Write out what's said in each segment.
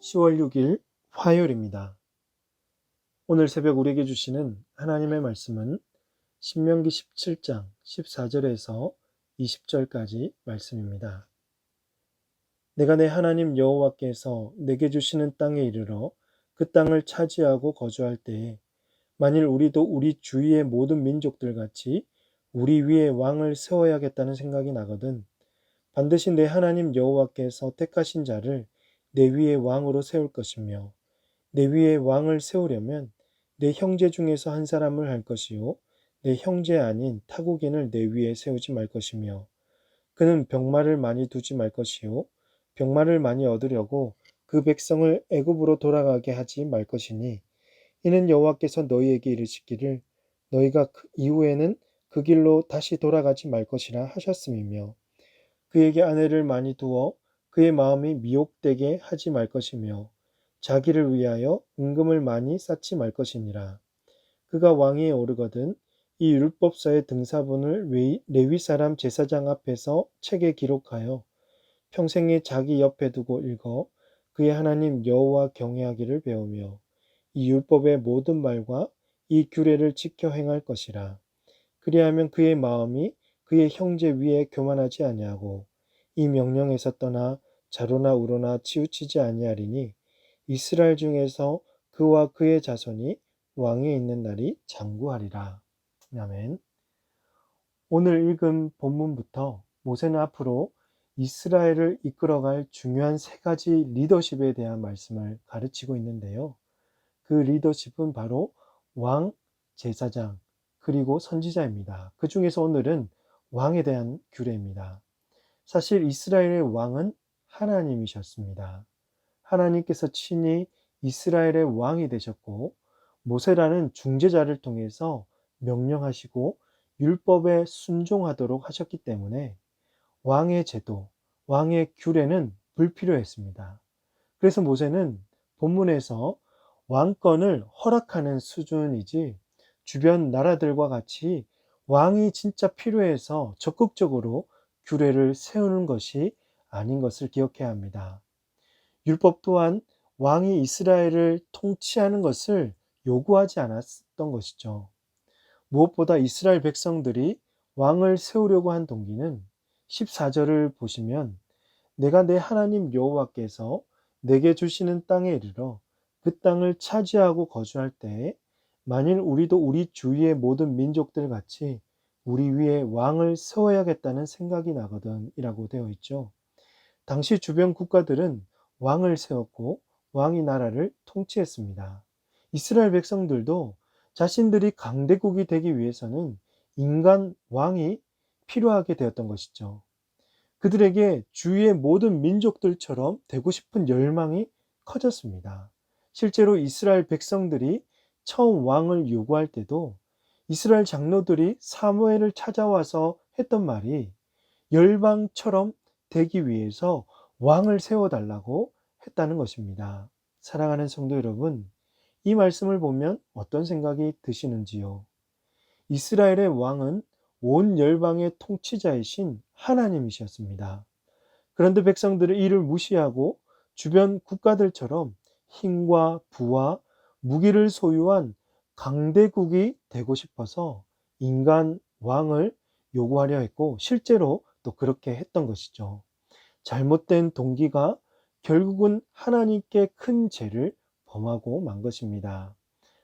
10월 6일 화요일입니다. 오늘 새벽 우리에게 주시는 하나님의 말씀은 신명기 17장 14절에서 20절까지 말씀입니다. 내가 내 하나님 여호와께서 내게 주시는 땅에 이르러 그 땅을 차지하고 거주할 때에 만일 우리도 우리 주위의 모든 민족들 같이 우리 위에 왕을 세워야겠다는 생각이 나거든 반드시 내 하나님 여호와께서 택하신 자를 내 위에 왕으로 세울 것이며 내 위에 왕을 세우려면 내 형제 중에서 한 사람을 할 것이요 내 형제 아닌 타국인을 내 위에 세우지 말 것이며 그는 병마를 많이 두지 말 것이요 병마를 많이 얻으려고 그 백성을 애굽으로 돌아가게 하지 말 것이니 이는 여호와께서 너희에게 이르시기를 너희가 그 이후에는 그 길로 다시 돌아가지 말 것이라 하셨음이며 그에게 아내를 많이 두어 그의 마음이 미혹되게 하지 말 것이며 자기를 위하여 은금을 많이 쌓지 말 것이니라. 그가 왕위에 오르거든 이 율법서의 등사본을 레위 사람 제사장 앞에서 책에 기록하여 평생에 자기 옆에 두고 읽어 그의 하나님 여호와 경외하기를 배우며 이 율법의 모든 말과 이 규례를 지켜 행할 것이라. 그리하면 그의 마음이 그의 형제 위에 교만하지 아니하고 이 명령에서 떠나 자로나 우로나 치우치지 아니하리니 이스라엘 중에서 그와 그의 자손이 왕위에 있는 날이 장구하리라. 아멘. 오늘 읽은 본문부터 모세는 앞으로 이스라엘을 이끌어갈 중요한 세 가지 리더십에 대한 말씀을 가르치고 있는데요. 그 리더십은 바로 왕, 제사장, 그리고 선지자입니다. 그 중에서 오늘은 왕에 대한 규례입니다. 사실 이스라엘의 왕은 하나님이셨습니다. 하나님께서 친히 이스라엘의 왕이 되셨고 모세라는 중재자를 통해서 명령하시고 율법에 순종하도록 하셨기 때문에 왕의 제도, 왕의 규례는 불필요했습니다. 그래서 모세는 본문에서 왕권을 허락하는 수준이지 주변 나라들과 같이 왕이 진짜 필요해서 적극적으로 규례를 세우는 것이 아닌 것을 기억해야 합니다. 율법 또한 왕이 이스라엘을 통치하는 것을 요구하지 않았던 것이죠. 무엇보다 이스라엘 백성들이 왕을 세우려고 한 동기는 14절을 보시면 내가 내 하나님 여호와께서 내게 주시는 땅에 이르러 그 땅을 차지하고 거주할 때에 만일 우리도 우리 주위의 모든 민족들 같이 우리 위에 왕을 세워야겠다는 생각이 나거든 이라고 되어 있죠. 당시 주변 국가들은 왕을 세웠고 왕이 나라를 통치했습니다. 이스라엘 백성들도 자신들이 강대국이 되기 위해서는 인간 왕이 필요하게 되었던 것이죠. 그들에게 주위의 모든 민족들처럼 되고 싶은 열망이 커졌습니다. 실제로 이스라엘 백성들이 처음 왕을 요구할 때도 이스라엘 장로들이 사무엘을 찾아와서 했던 말이 열방처럼 되기 위해서 왕을 세워달라고 했다는 것입니다. 사랑하는 성도 여러분, 이 말씀을 보면 어떤 생각이 드시는지요? 이스라엘의 왕은 온 열방의 통치자이신 하나님이셨습니다. 그런데 백성들은 이를 무시하고 주변 국가들처럼 힘과 부와 무기를 소유한 강대국이 되고 싶어서 인간 왕을 요구하려 했고 실제로 또 그렇게 했던 것이죠. 잘못된 동기가 결국은 하나님께 큰 죄를 범하고 만 것입니다.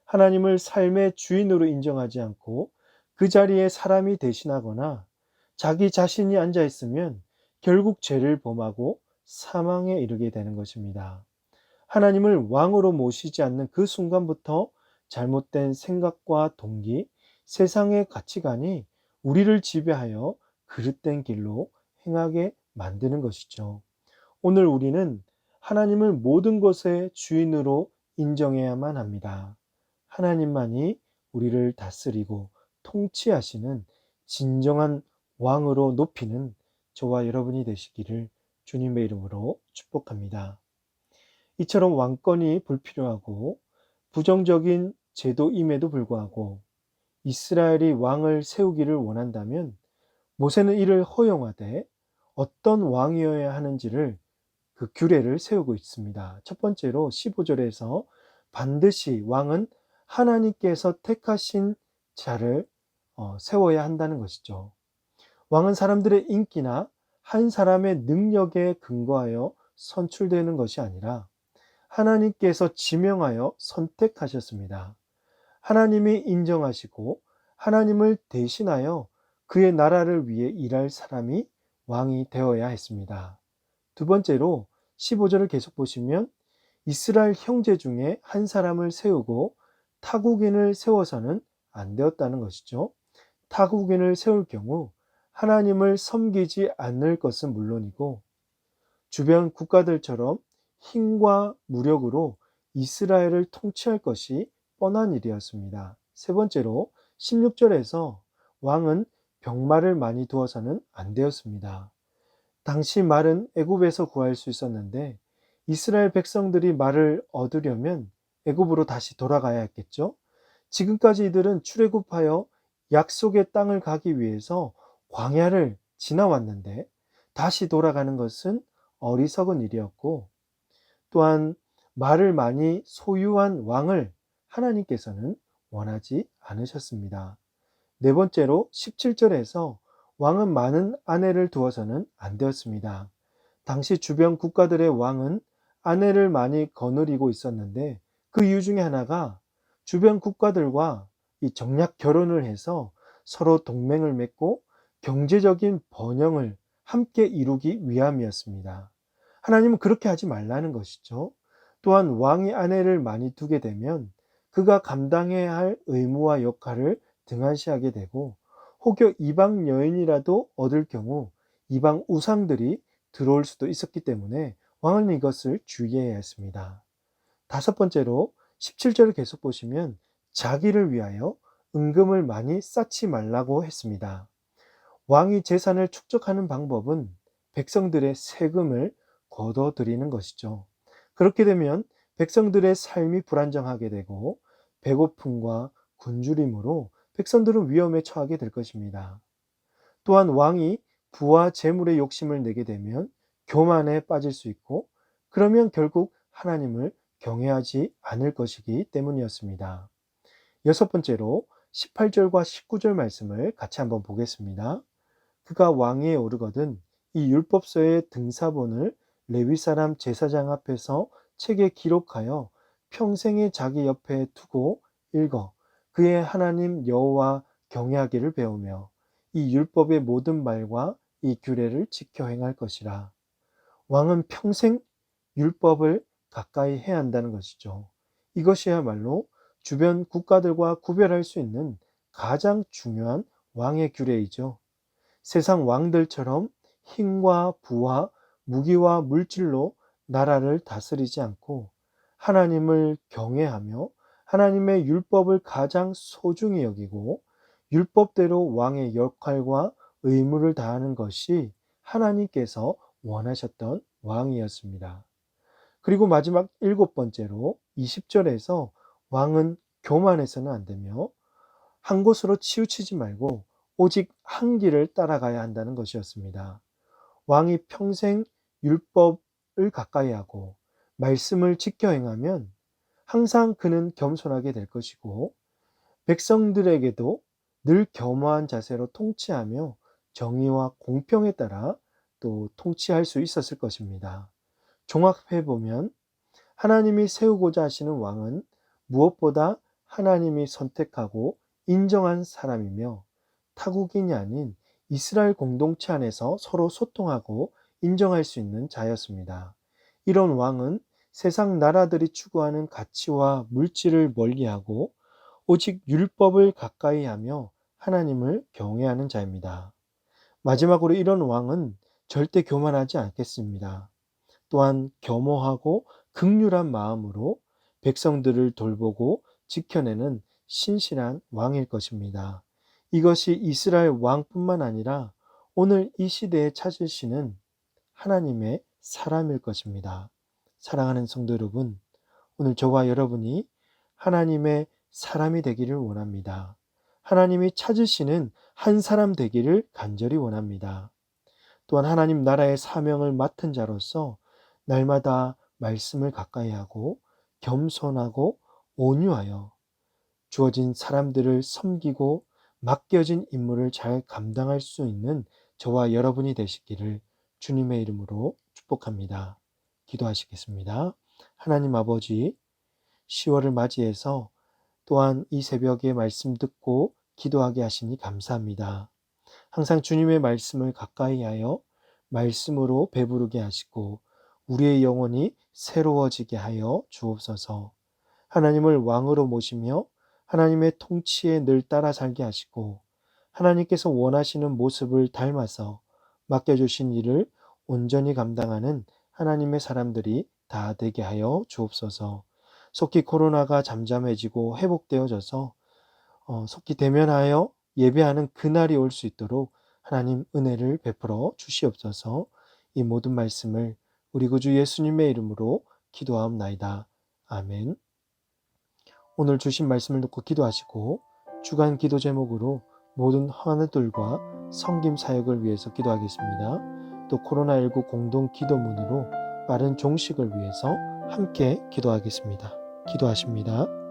하나님을 삶의 주인으로 인정하지 않고 그 자리에 사람이 대신하거나 자기 자신이 앉아 있으면 결국 죄를 범하고 사망에 이르게 되는 것입니다. 하나님을 왕으로 모시지 않는 그 순간부터 잘못된 생각과 동기, 세상의 가치관이 우리를 지배하여 그릇된 길로 행하게 만드는 것이죠. 오늘 우리는 하나님을 모든 것의 주인으로 인정해야만 합니다. 하나님만이 우리를 다스리고 통치하시는 진정한 왕으로 높이는 저와 여러분이 되시기를 주님의 이름으로 축복합니다. 이처럼 왕권이 불필요하고 부정적인 제도임에도 불구하고 이스라엘이 왕을 세우기를 원한다면 모세는 이를 허용하되 어떤 왕이어야 하는지를 그 규례를 세우고 있습니다. 첫 번째로 15절에서 반드시 왕은 하나님께서 택하신 자를 세워야 한다는 것이죠. 왕은 사람들의 인기나 한 사람의 능력에 근거하여 선출되는 것이 아니라 하나님께서 지명하여 선택하셨습니다. 하나님이 인정하시고 하나님을 대신하여 그의 나라를 위해 일할 사람이 왕이 되어야 했습니다. 두 번째로 15절을 계속 보시면 이스라엘 형제 중에 한 사람을 세우고 타국인을 세워서는 안 되었다는 것이죠. 타국인을 세울 경우 하나님을 섬기지 않을 것은 물론이고 주변 국가들처럼 힘과 무력으로 이스라엘을 통치할 것이 뻔한 일이었습니다. 세 번째로 16절에서 왕은 병마를 많이 두어서는 안 되었습니다. 당시 말은 애굽에서 구할 수 있었는데 이스라엘 백성들이 말을 얻으려면 애굽으로 다시 돌아가야 했겠죠. 지금까지 이들은 출애굽하여 약속의 땅을 가기 위해서 광야를 지나왔는데 다시 돌아가는 것은 어리석은 일이었고, 또한 말을 많이 소유한 왕을 하나님께서는 원하지 않으셨습니다. 네 번째로 17절에서 왕은 많은 아내를 두어서는 안 되었습니다. 당시 주변 국가들의 왕은 아내를 많이 거느리고 있었는데 그 이유 중에 하나가 주변 국가들과 이 정략 결혼을 해서 서로 동맹을 맺고 경제적인 번영을 함께 이루기 위함이었습니다. 하나님은 그렇게 하지 말라는 것이죠. 또한 왕이 아내를 많이 두게 되면 그가 감당해야 할 의무와 역할을 등한시하게 되고 혹여 이방 여인이라도 얻을 경우 이방 우상들이 들어올 수도 있었기 때문에 왕은 이것을 주의해야 했습니다. 다섯 번째로 17절을 계속 보시면 자기를 위하여 은금을 많이 쌓지 말라고 했습니다. 왕이 재산을 축적하는 방법은 백성들의 세금을 걷어들이는 것이죠. 그렇게 되면 백성들의 삶이 불안정하게 되고 배고픔과 굶주림으로 백성들은 위험에 처하게 될 것입니다. 또한 왕이 부와 재물의 욕심을 내게 되면 교만에 빠질 수 있고 그러면 결국 하나님을 경외하지 않을 것이기 때문이었습니다. 여섯 번째로 18절과 19절 말씀을 같이 한번 보겠습니다. 그가 왕위에 오르거든 이 율법서의 등사본을 레위 사람 제사장 앞에서 책에 기록하여 평생에 자기 옆에 두고 읽어 그의 하나님 여호와 경외하기를 배우며 이 율법의 모든 말과 이 규례를 지켜 행할 것이라. 왕은 평생 율법을 가까이 해야 한다는 것이죠. 이것이야말로 주변 국가들과 구별할 수 있는 가장 중요한 왕의 규례이죠. 세상 왕들처럼 힘과 부와 무기와 물질로 나라를 다스리지 않고 하나님을 경외하며 하나님의 율법을 가장 소중히 여기고 율법대로 왕의 역할과 의무를 다하는 것이 하나님께서 원하셨던 왕이었습니다. 그리고 마지막 일곱 번째로 20절에서 왕은 교만해서는 안 되며 한 곳으로 치우치지 말고 오직 한 길을 따라가야 한다는 것이었습니다. 왕이 평생 율법을 가까이 하고 말씀을 지켜 행하면 항상 그는 겸손하게 될 것이고 백성들에게도 늘 겸허한 자세로 통치하며 정의와 공평에 따라 또 통치할 수 있었을 것입니다. 종합해 보면 하나님이 세우고자 하시는 왕은 무엇보다 하나님이 선택하고 인정한 사람이며 타국인이 아닌 이스라엘 공동체 안에서 서로 소통하고 인정할 수 있는 자였습니다. 이런 왕은 세상 나라들이 추구하는 가치와 물질을 멀리하고 오직 율법을 가까이 하며 하나님을 경외하는 자입니다. 마지막으로 이런 왕은 절대 교만하지 않겠습니다. 또한 겸허하고 긍휼한 마음으로 백성들을 돌보고 지켜내는 신실한 왕일 것입니다. 이것이 이스라엘 왕뿐만 아니라 오늘 이 시대에 찾으시는 하나님의 사람일 것입니다. 사랑하는 성도 여러분, 오늘 저와 여러분이 하나님의 사람이 되기를 원합니다. 하나님이 찾으시는 한 사람 되기를 간절히 원합니다. 또한 하나님 나라의 사명을 맡은 자로서 날마다 말씀을 가까이 하고 겸손하고 온유하여 주어진 사람들을 섬기고 맡겨진 임무를 잘 감당할 수 있는 저와 여러분이 되시기를 주님의 이름으로 축복합니다. 기도하시겠습니다. 하나님 아버지, 10월을 맞이해서 또한 이 새벽에 말씀 듣고 기도하게 하시니 감사합니다. 항상 주님의 말씀을 가까이 하여 말씀으로 배부르게 하시고 우리의 영혼이 새로워지게 하여 주옵소서. 하나님을 왕으로 모시며 하나님의 통치에 늘 따라 살게 하시고 하나님께서 원하시는 모습을 닮아서 맡겨주신 일을 온전히 감당하는 하나님의 사람들이 다 되게 하여 주옵소서. 속히 코로나가 잠잠해지고 회복되어져서 속히 대면하여 예배하는 그날이 올 수 있도록 하나님 은혜를 베풀어 주시옵소서. 이 모든 말씀을 우리 구주 예수님의 이름으로 기도하옵나이다. 아멘. 오늘 주신 말씀을 듣고 기도하시고 주간 기도 제목으로 모든 환우들과 성김 사역을 위해서 기도하겠습니다. 또 코로나19 공동 기도문으로 빠른 종식을 위해서 함께 기도하겠습니다. 기도하십니다.